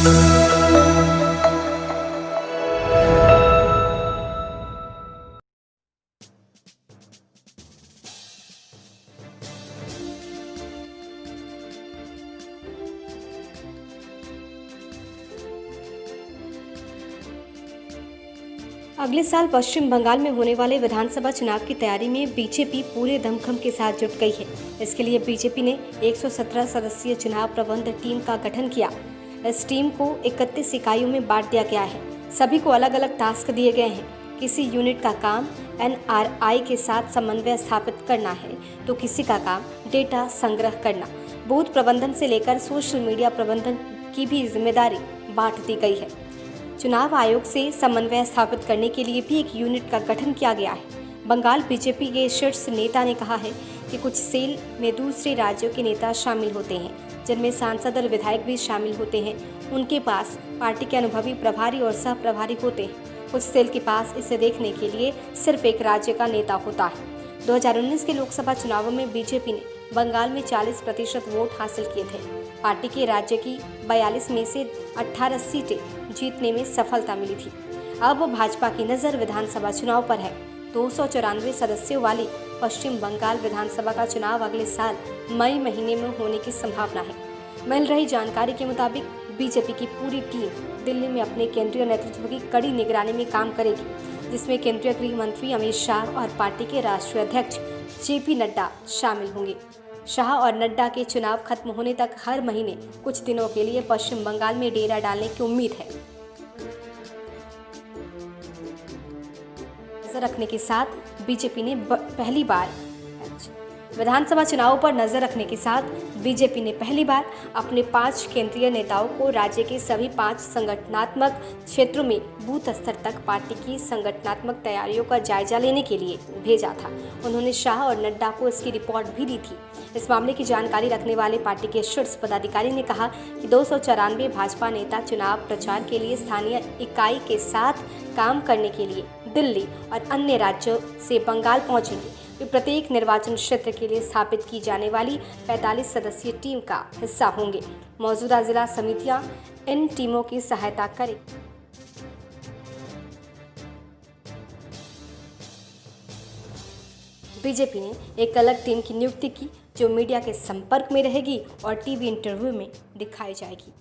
अगले साल पश्चिम बंगाल में होने वाले विधानसभा चुनाव की तैयारी में बीजेपी पूरे दमखम के साथ जुट गई है। इसके लिए बीजेपी ने 117 सदस्यीय चुनाव प्रबंध टीम का गठन किया। इस टीम को 31 इकाइयों में बांट दिया गया है। सभी को अलग अलग टास्क दिए गए हैं। किसी यूनिट का काम एनआरआई के साथ समन्वय स्थापित करना है तो किसी का काम डेटा संग्रह करना। बूथ प्रबंधन से लेकर सोशल मीडिया प्रबंधन की भी जिम्मेदारी बांट दी गई है। चुनाव आयोग से समन्वय स्थापित करने के लिए भी एक यूनिट का गठन किया गया है। बंगाल बीजेपी के शीर्ष नेता ने कहा है कि कुछ सेल में दूसरे राज्यों के नेता शामिल होते हैं, जिनमें सांसद और विधायक भी शामिल होते हैं। उनके पास पार्टी के अनुभवी प्रभारी और सह प्रभारी होते हैं। कुछ सेल के पास इसे देखने के लिए सिर्फ एक राज्य का नेता होता है। 2019 के लोकसभा चुनावों में बीजेपी ने बंगाल में 40% वोट हासिल किए थे। पार्टी के राज्य की 42 में से 18 सीटें जीतने में सफलता मिली थी। अब भाजपा की नज़र विधानसभा चुनाव पर है। 294 सदस्यों वाली पश्चिम बंगाल विधानसभा का चुनाव अगले साल मई महीने में होने की संभावना है। मिल रही जानकारी के मुताबिक बीजेपी की पूरी टीम दिल्ली में अपने केंद्रीय नेतृत्व की कड़ी निगरानी में काम करेगी, जिसमें केंद्रीय गृह मंत्री अमित शाह और पार्टी के राष्ट्रीय अध्यक्ष जेपी नड्डा शामिल होंगे। शाह और नड्डा के चुनाव खत्म होने तक हर महीने कुछ दिनों के लिए पश्चिम बंगाल में डेरा डालने की उम्मीद है। नजर रखने के साथ बीजेपी ने पहली बार अपने 5 केंद्रीय नेताओं को राज्य के सभी 5 संगठनात्मक क्षेत्रों में बूथ स्तर तक पार्टी की संगठनात्मक तैयारियों का जायजा लेने के लिए भेजा था। उन्होंने शाह और नड्डा को इसकी रिपोर्ट भी दी थी। इस मामले की जानकारी रखने वाले पार्टी के शीर्ष पदाधिकारी ने कहा कि 294 भाजपा नेता चुनाव प्रचार के लिए स्थानीय इकाई के साथ काम करने के लिए दिल्ली और अन्य राज्यों से बंगाल पहुंचेंगे। वे प्रत्येक निर्वाचन क्षेत्र के लिए स्थापित की जाने वाली 45 सदस्यीय टीम का हिस्सा होंगे। मौजूदा जिला समितियां इन टीमों की सहायता करेंगी। बीजेपी ने एक अलग टीम की नियुक्ति की, जो मीडिया के संपर्क में रहेगी और टीवी इंटरव्यू में दिखाई जाएगी।